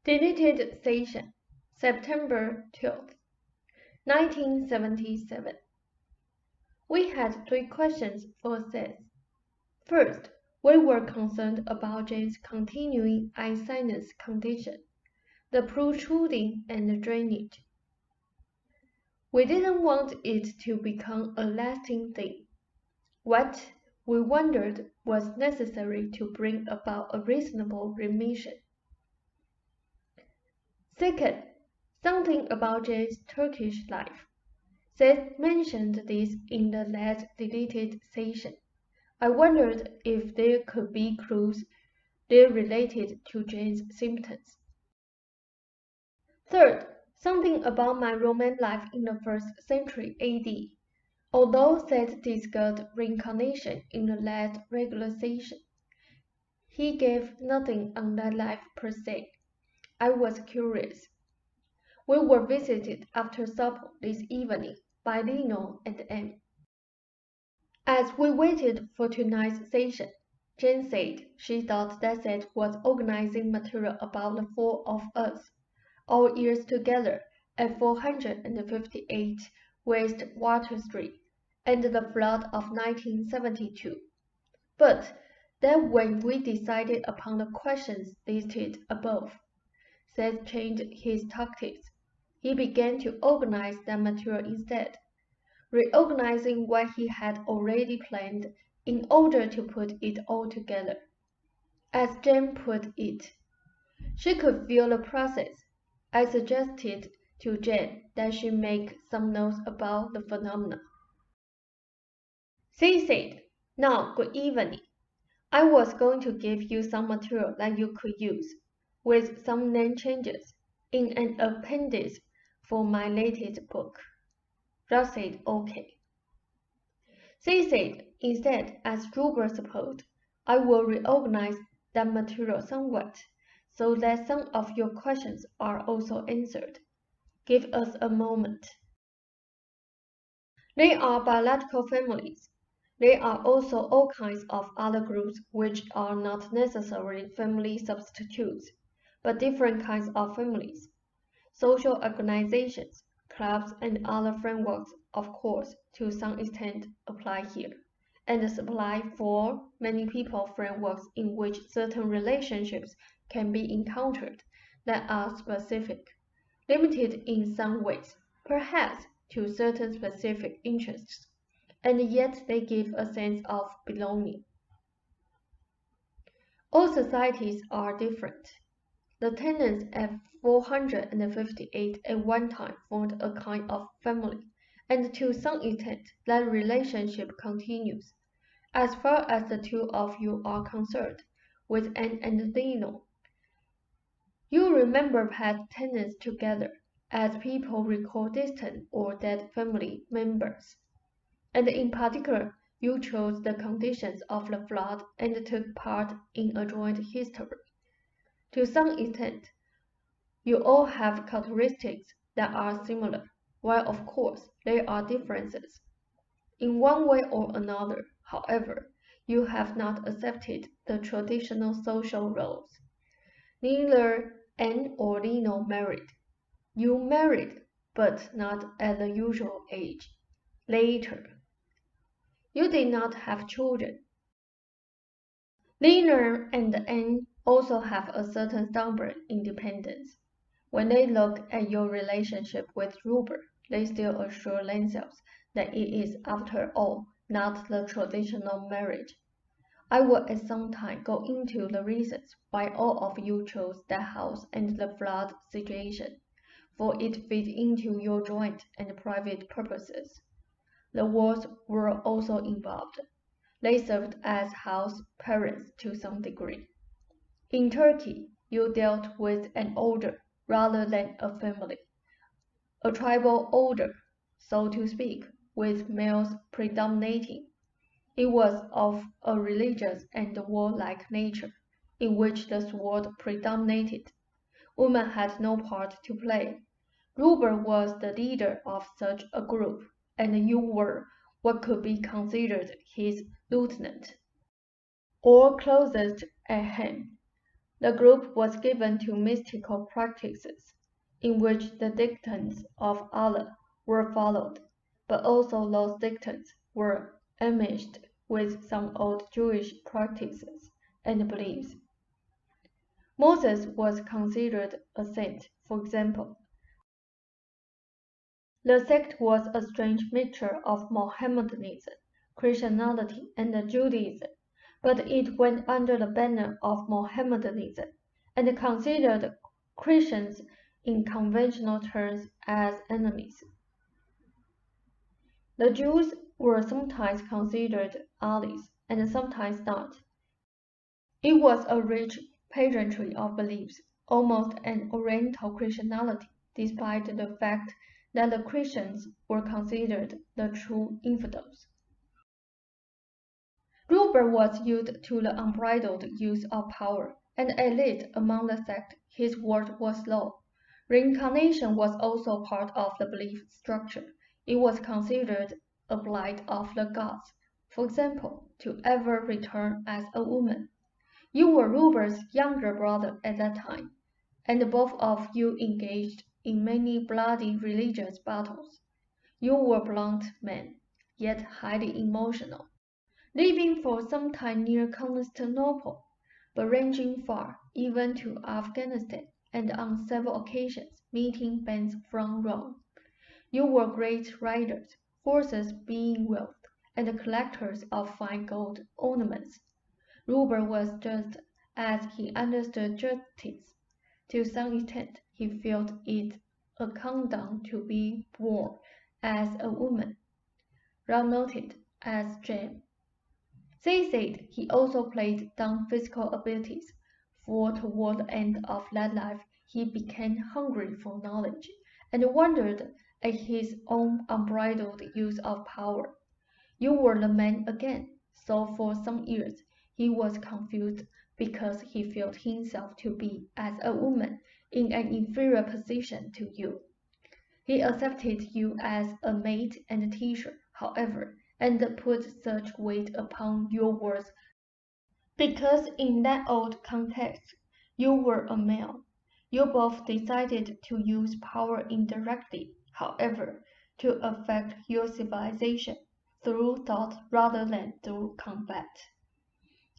Deleted Station, September 12, 1977. We had 3 questions for Seth. First, we were concerned about Jane's continuing eye sinus condition, the protruding and drainage. We didn't want it to become a lasting thing. What we wondered was necessary to bring about a reasonable remission. Second, something about Jane's Turkish life. Seth mentioned this in the last deleted session. I wondered if there could be clues there related to Jane's symptoms. Third, something about my Roman life in the 1st century AD. Although Seth discussed reincarnation in the last regular session, he gave nothing on that life per se. I was curious. We were visited after supper this evening by Lino and Anne. As we waited for tonight's session, Jane said she thought that Seth was organizing material about the 4 of us, all years together at 458 West Water Street and the flood of 1972. But that when we decided upon the questions listed above, Seth changed his tactics. He began to organize that material instead, reorganizing what he had already planned in order to put it all together. As Jane put it, she could feel the process. I suggested to Jane that she make some notes about the phenomena. She said, "Now, good evening. I was going to give you some material that you could use, with some name changes, in an appendix for my latest book." Ralph said, "Okay." She said, "Instead, as Ruber supposed, I will reorganize that material somewhat, so that some of your questions are also answered. Give us a moment." They are biological families. There are also all kinds of other groups which are not necessarily family substitutes, but different kinds of families. Social organizations, clubs, and other frameworks, of course, to some extent apply here, and supply for many people frameworks in which certain relationships can be encountered that are specific, limited in some ways, perhaps to certain specific interests, and yet they give a sense of belonging. All societies are different. The tenants at 458 at one time formed a kind of family, and to some extent that relationship continues. As far as the 2 of you are concerned, with Anne and Lino, you remember past tenants together, as people recall distant or dead family members. And in particular, you chose the conditions of the flood and took part in a joint history. To some extent, you all have characteristics that are similar, while of course there are differences. In one way or another, however, you have not accepted the traditional social roles. Neither Anne or Lino married. You married, but not at the usual age. Later. You did not have children. Lino and Anne also have a certain stubborn independence. When they look at your relationship with Ruber, they still assure themselves that it is, after all, not the traditional marriage. I will at some time go into the reasons why all of you chose that house and the flood situation, for it fit into your joint and private purposes. The wars were also involved. They served as house parents to some degree. In Turkey, you dealt with an order rather than a family, a tribal order, so to speak, with males predominating. It was of a religious and warlike nature, in which the sword predominated. Women had no part to play. Ruber was the leader of such a group, and you were what could be considered his lieutenant, or closest at hand. The group was given to mystical practices, in which the dictates of Allah were followed, but also those dictates were enmeshed with some old Jewish practices and beliefs. Moses was considered a saint, for example. The sect was a strange mixture of Mohammedanism, Christianity, and Judaism, but it went under the banner of Mohammedanism and considered Christians in conventional terms as enemies. The Jews were sometimes considered allies and sometimes not. It was a rich pageantry of beliefs, almost an Oriental Christianity, despite the fact that the Christians were considered the true infidels. Ruber was used to the unbridled use of power, and at least among the sect, his word was law. Reincarnation was also part of the belief structure. It was considered a blight of the gods, for example, to ever return as a woman. You were Ruber's younger brother at that time, and both of you engaged in many bloody religious battles. You were blunt men, yet highly emotional, living for some time near Constantinople, but ranging far, even to Afghanistan, and on several occasions meeting bands from Rome. You were great riders, horses being wealth, and collectors of fine gold ornaments. Ruber was just as he understood justice. To some extent, he felt it a countdown to be born as a woman, well noted as Jane. They said he also played down physical abilities, for toward the end of that life he became hungry for knowledge, and wondered at his own unbridled use of power. You were the man again, so for some years he was confused because he felt himself to be, as a woman, in an inferior position to you. He accepted you as a mate and teacher, however, and put such weight upon your words because in that old context you were a male. You both decided to use power indirectly, however, to affect your civilization through thought rather than through combat.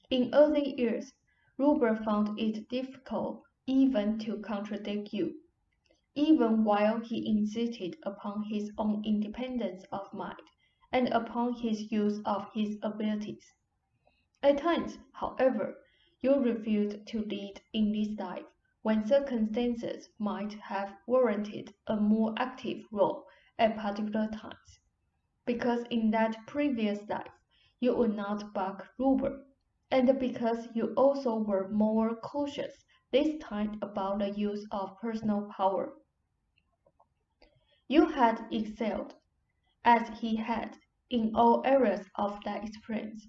In early years, Ruber found it difficult even to contradict you, even while he insisted upon his own independence of mind and upon his use of his abilities. At times, however, you refused to lead in this life when circumstances might have warranted a more active role at particular times, because in that previous life you would not buck Ruber, and because you also were more cautious this time about the use of personal power. You had excelled, as he had, in all areas of that experience,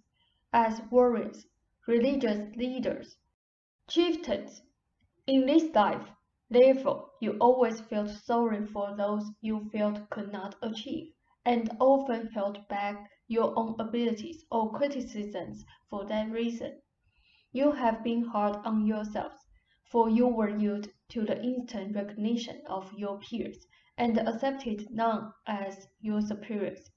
as warriors, religious leaders, chieftains. In this life, therefore, you always felt sorry for those you felt could not achieve, and often held back your own abilities or criticisms for that reason. You have been hard on yourselves, for you were used to the instant recognition of your peers, and accepted none as your superiors.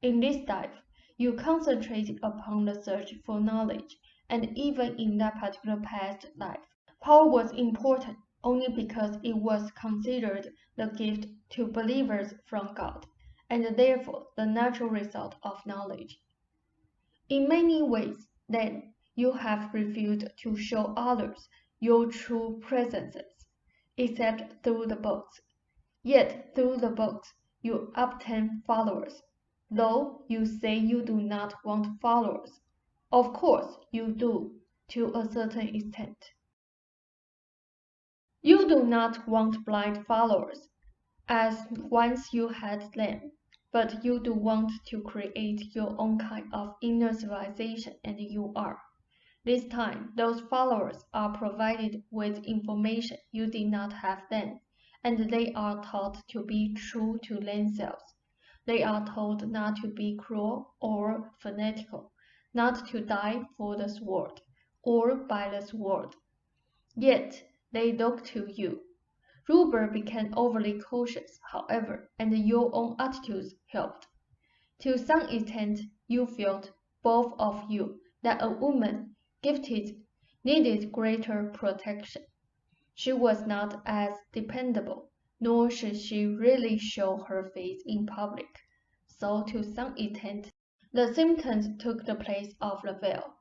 In this life, you concentrated upon the search for knowledge, and even in that particular past life, power was important only because it was considered the gift to believers from God, and therefore the natural result of knowledge. In many ways, then, you have refused to show others your true presences, except through the books. Yet through the books you obtain followers, though you say you do not want followers. Of course you do, to a certain extent. You do not want blind followers, as once you had them, but you do want to create your own kind of inner civilization, and you are. This time, those followers are provided with information you did not have then, and they are taught to be true to themselves. They are told not to be cruel or fanatical, not to die for the sword, or by the sword. Yet they look to you. Rupert became overly cautious, however, and your own attitudes helped. To some extent, you felt, both of you, that a woman, gifted, needed greater protection. She was not as dependable, nor should she really show her face in public. So to some extent, the symptoms took the place of the veil.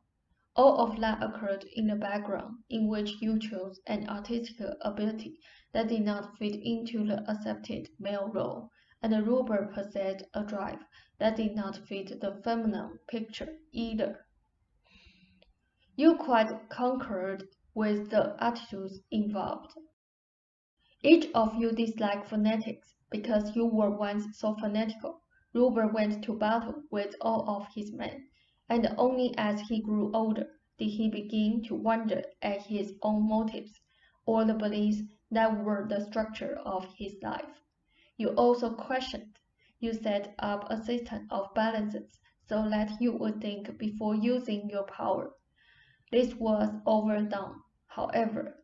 All of that occurred in the background, in which you chose an artistic ability that did not fit into the accepted male role, and Rupert possessed a drive that did not fit the feminine picture either. You quite concurred with the attitudes involved. Each of you disliked fanatics because you were once so fanatical. Rupert went to battle with all of his men, and only as he grew older did he begin to wonder at his own motives, or the beliefs that were the structure of his life. You also questioned. You set up a system of balances so that you would think before using your power. This was overdone, however.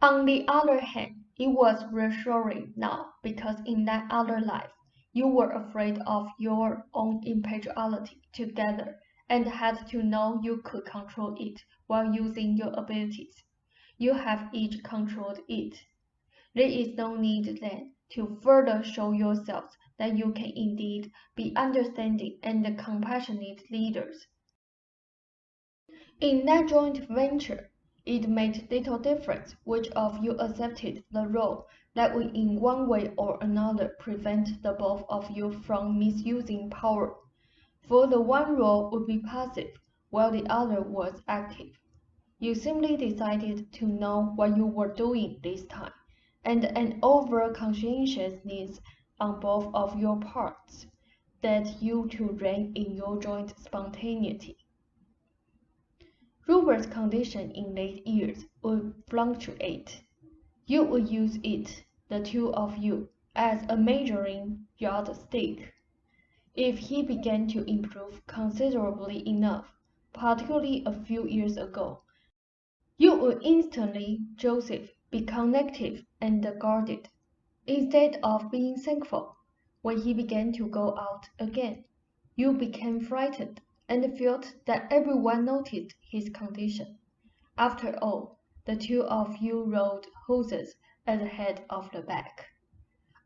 On the other hand, it was reassuring now because in that other life, you were afraid of your own impetuosity together and had to know you could control it while using your abilities. You have each controlled it. There is no need then to further show yourselves that you can indeed be understanding and compassionate leaders. In that joint venture, it made little difference which of you accepted the role that would in one way or another prevent the both of you from misusing power, for the one role would be passive while the other was active. You simply decided to know what you were doing this time, and an over-conscientiousness on both of your parts, that you two ran in your joint spontaneity. Rupert's condition in late years would fluctuate. You would use it, the two of you, as a measuring yardstick. If he began to improve considerably enough, particularly a few years ago, you would instantly, Joseph, be connected and guarded, instead of being thankful. When he began to go out again, you became frightened and felt that everyone noticed his condition. After all, the two of you rode horses at the head of the pack.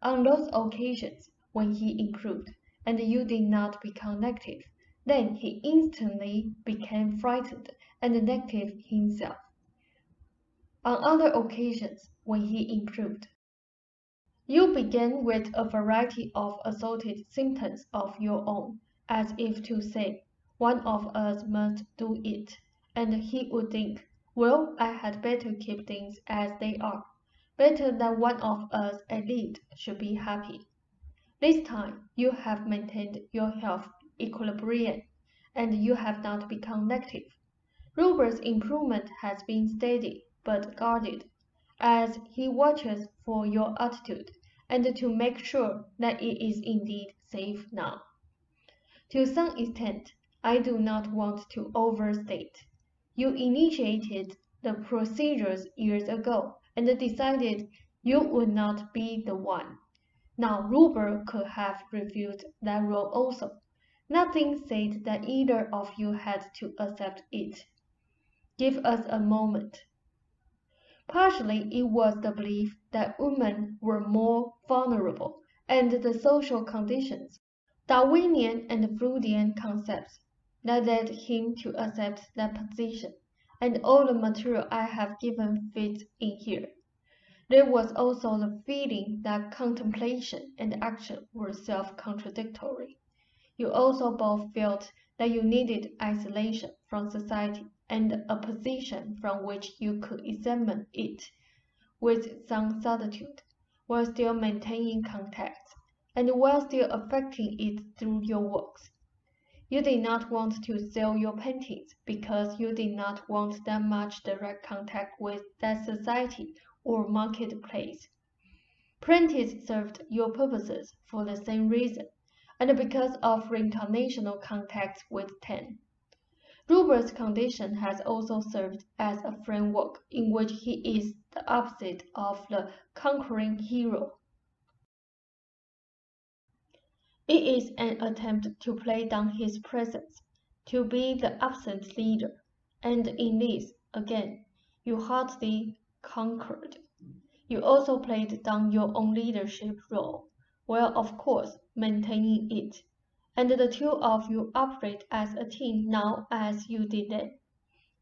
On those occasions when he improved and you did not become negative, then he instantly became frightened and negative himself. On other occasions when he improved, you began with a variety of assorted symptoms of your own, as if to say, one of us must do it, and he would think, well, I had better keep things as they are. Better that one of us at least should be happy. This time you have maintained your health equilibrium, and you have not become negative. Rupert's improvement has been steady but guarded, as he watches for your attitude, and to make sure that it is indeed safe now. To some extent, I do not want to overstate. You initiated the procedures years ago and decided you would not be the one. Now Rupert could have refused that role also. Nothing said that either of you had to accept it. Give us a moment. Partially it was the belief that women were more vulnerable, and the social conditions, Darwinian and Freudian concepts, that led him to accept that position, and all the material I have given fits in here. There was also the feeling that contemplation and action were self-contradictory. You also both felt that you needed isolation from society and a position from which you could examine it with some solitude, while still maintaining contacts, and while still affecting it through your works. You did not want to sell your paintings because you did not want that much direct contact with that society or marketplace. Prentice served your purposes for the same reason, and because of reincarnational contacts with Ten. Ruber's condition has also served as a framework in which he is the opposite of the conquering hero. It is an attempt to play down his presence, to be the absent leader, and in this, again, you hardly conquered. You also played down your own leadership role, while of course maintaining it, and the two of you operate as a team now as you did then.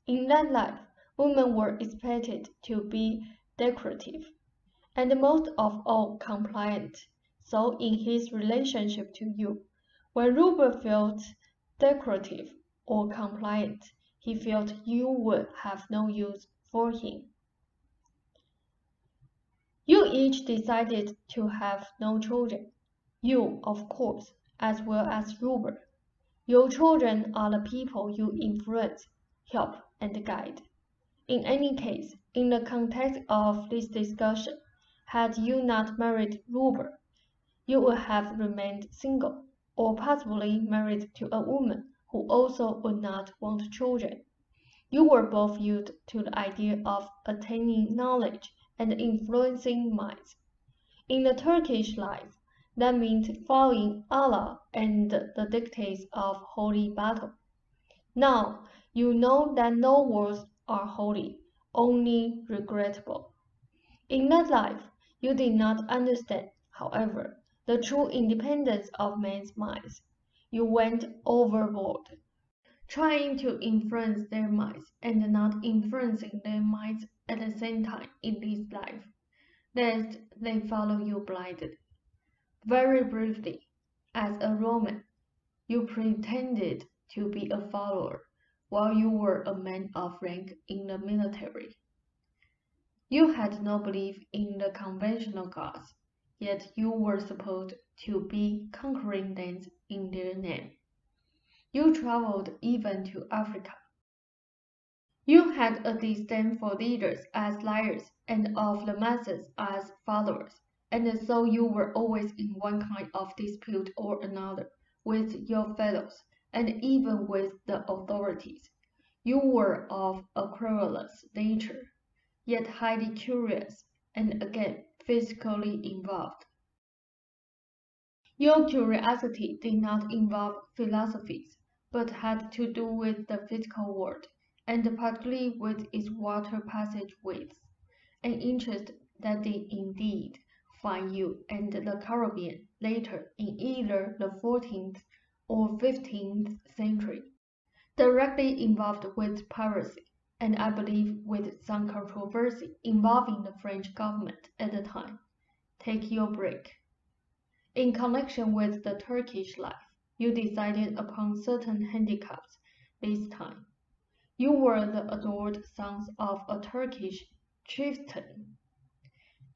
In that life, women were expected to be decorative, and most of all compliant. So in his relationship to you, when Ruber felt decorative or compliant, he felt you would have no use for him. You each decided to have no children. You, of course, as well as Ruber. Your children are the people you influence, help, and guide. In any case, in the context of this discussion, had you not married Ruber, you would have remained single, or possibly married to a woman who also would not want children. You were both used to the idea of attaining knowledge and influencing minds. In the Turkish life, that meant following Allah and the dictates of holy battle. Now, you know that no wars are holy, only regrettable. In that life, you did not understand, however, the true independence of men's minds. You went overboard, trying to influence their minds and not influencing their minds at the same time in this life, lest they follow you blindly. Very briefly, as a Roman, you pretended to be a follower while you were a man of rank in the military. You had no belief in the conventional gods, yet you were supposed to be conquering lands in their name. You traveled even to Africa. You had a disdain for leaders as liars and of the masses as followers, and so you were always in one kind of dispute or another with your fellows, and even with the authorities. You were of a querulous nature, yet highly curious, and again physically involved. Your curiosity did not involve philosophies, but had to do with the physical world, and particularly with its water passageways, an interest that did indeed find you and the Caribbean later in either the 14th or 15th century, directly involved with piracy, and I believe with some controversy involving the French government at the time. Take your break. In connection with the Turkish life, you decided upon certain handicaps this time. You were the adored sons of a Turkish chieftain,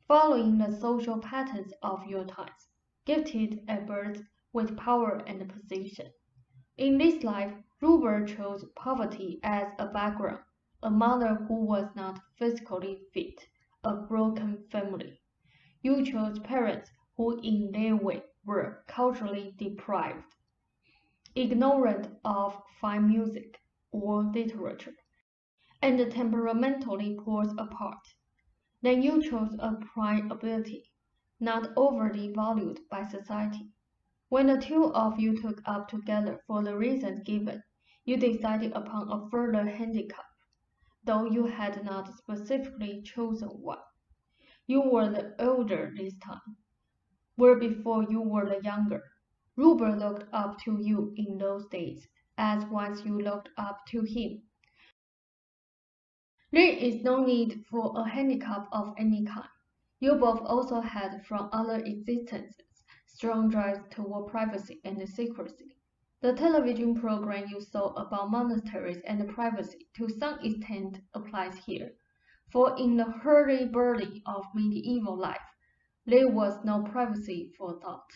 following the social patterns of your times, gifted at birth with power and position. In this life, Ruber chose poverty as a background, a mother who was not physically fit, a broken family. You chose parents who in their way were culturally deprived, ignorant of fine music or literature, and temperamentally poor apart. Then you chose a prime ability, not overly valued by society. When the two of you took up together for the reasons given, you decided upon a further handicap, though you had not specifically chosen one. You were the elder this time, where before you were the younger. Ruber looked up to you in those days, as once you looked up to him. There is no need for a handicap of any kind. You both also had from other existences strong drives toward privacy and secrecy. The television program you saw about monasteries and privacy to some extent applies here, for in the hurly-burly of medieval life, there was no privacy for thought.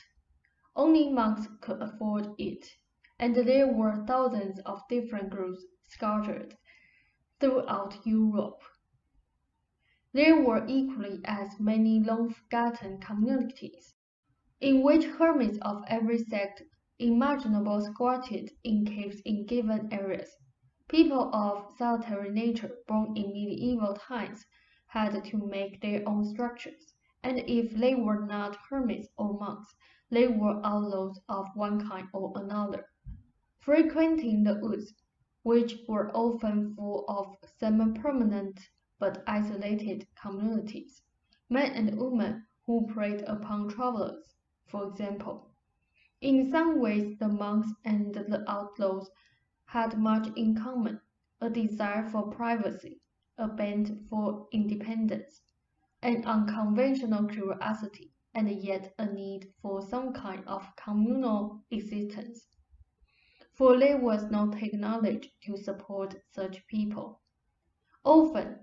Only monks could afford it, and there were thousands of different groups scattered throughout Europe. There were equally as many long-forgotten communities, in which hermits of every sect imaginable squatted in caves in given areas. People of solitary nature born in medieval times had to make their own structures, and if they were not hermits or monks, they were outlaws of one kind or another, frequenting the woods, which were often full of semi-permanent but isolated communities, men and women who preyed upon travelers, for example. In some ways, the monks and the outlaws had much in common, a desire for privacy, a bent for independence, an unconventional curiosity, and yet a need for some kind of communal existence. For there was no technology to support such people. Often,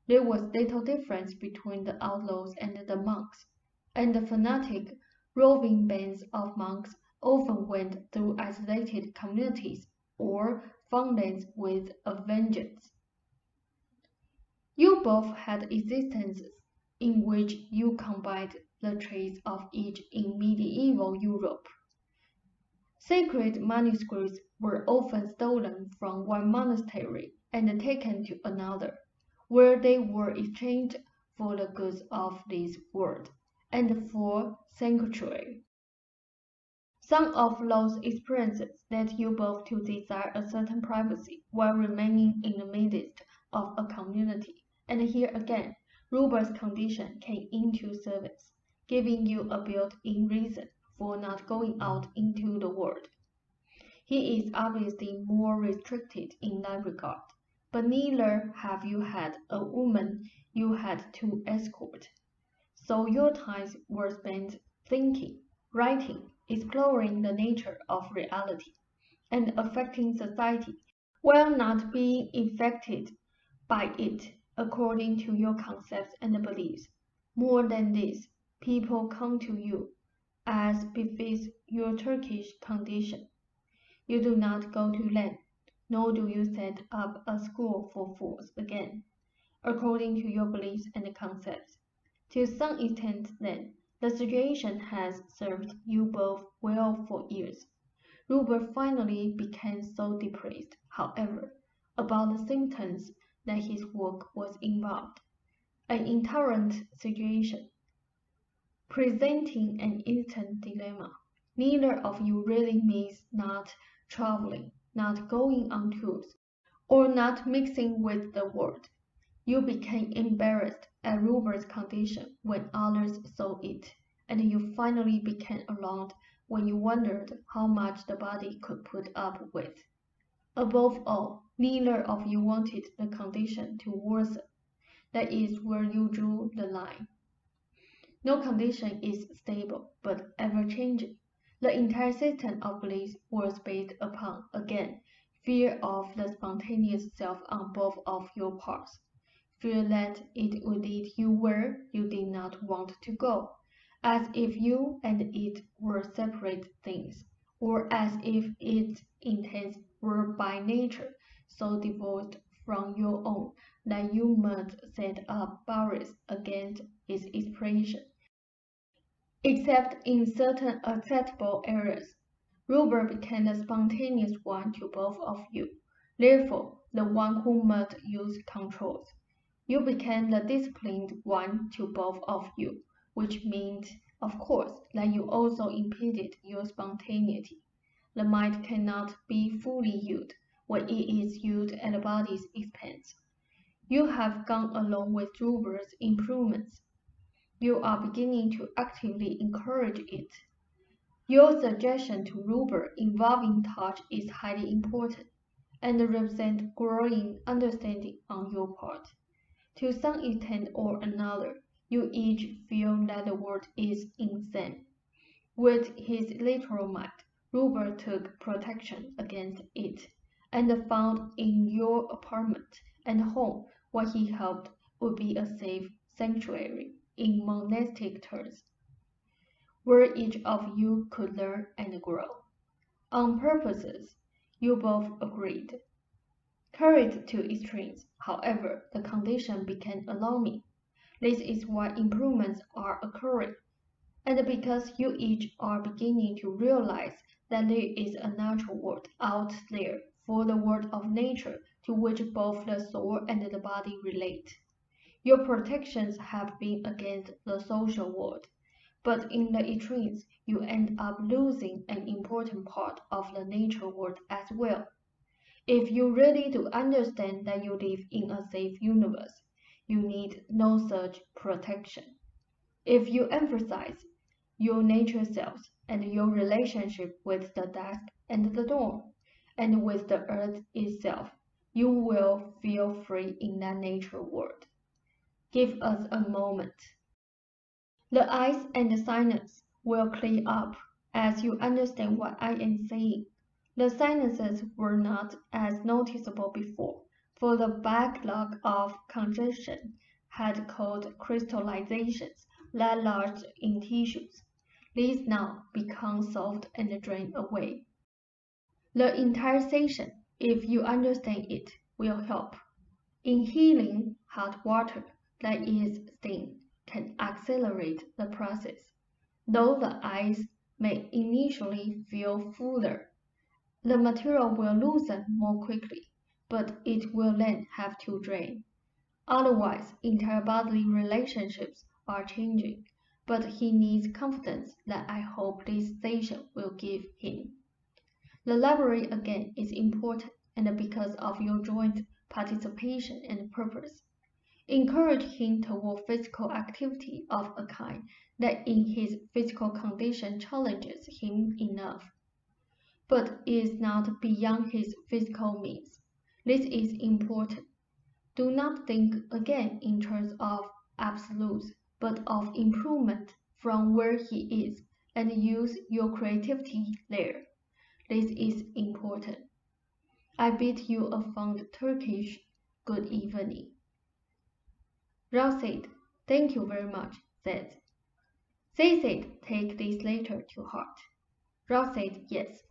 there was little difference between the outlaws and the monks, and the fanatic, roving bands of monks often went through isolated communities or farmlands with a vengeance. You both had existences in which you combined the traits of each in medieval Europe. Sacred manuscripts were often stolen from one monastery and taken to another, where they were exchanged for the goods of this world and for sanctuary. Some of those experiences led you both to desire a certain privacy while remaining in the midst of a community, and here again, Rupert's condition came into service, giving you a built-in reason for not going out into the world. He is obviously more restricted in that regard, but neither have you had a woman you had to escort. So your times were spent thinking, writing, exploring the nature of reality, and affecting society, while not being affected by it according to your concepts and beliefs. More than this, people come to you, as befits your Turkish condition. You do not go to them, nor do you set up a school for fools again, according to your beliefs and concepts. To some extent, then, the situation has served you both well for years. Rupert finally became so depressed, however, about the symptoms that his work was involved, an intolerant situation, presenting an instant dilemma. Neither of you really means not traveling, not going on tours, or not mixing with the world. You became embarrassed at Rupert's condition when others saw it, and you finally became alarmed when you wondered how much the body could put up with. Above all, neither of you wanted the condition to worsen. That is where you drew the line. No condition is stable, but ever-changing. The entire system of beliefs was based upon, again, fear of the spontaneous self on both of your parts. Fear that it would lead you where you did not want to go, as if you and it were separate things, or as if its intents were by nature so divorced from your own that you must set up barriers against its expression. Except in certain acceptable areas, Rupert became the spontaneous one to both of you, therefore the one who must use controls. You became the disciplined one to both of you, which means, of course, that you also impeded your spontaneity. The mind cannot be fully used when it is used at the body's expense. You have gone along with Rupert's improvements. You are beginning to actively encourage it. Your suggestion to Rupert involving touch is highly important and represents growing understanding on your part. To some extent or another, you each feel that the world is insane. With his literal mind, Rupert took protection against it, and found in your apartment and home what he hoped would be a safe sanctuary in monastic terms, where each of you could learn and grow. On purposes, you both agreed. Carried to extremes, however, the condition became alarming. This is why improvements are occurring, and because you each are beginning to realize that there is a natural world out there for the world of nature to which both the soul and the body relate. Your protections have been against the social world, but in the extremes, you end up losing an important part of the nature world as well. If you really do understand that you live in a safe universe, you need no such protection. If you emphasize your nature selves and your relationship with the dusk and the dawn, and with the earth itself, you will feel free in that nature world. Give us a moment. The ice and the silence will clear up as you understand what I am saying. The silences were not as noticeable before, for the backlog of congestion had caused crystallizations that lodged in tissues. These now become soft and drain away. The entire session, if you understand it, will help. In healing, hot water that is steam can accelerate the process. Though the ice may initially feel fuller, the material will loosen more quickly, but it will then have to drain. Otherwise, entire bodily relationships are changing, but he needs confidence that I hope this session will give him. The library again is important, and because of your joint participation and purpose. Encourage him toward physical activity of a kind that in his physical condition challenges him enough, but is not beyond his physical means. This is important. Do not think again in terms of absolutes, but of improvement from where he is, and use your creativity there. This is important. I bid you a fond Turkish good evening. Ralph said, "Thank you very much," Seth. They said, "Take this letter to heart." Ralph said, "Yes,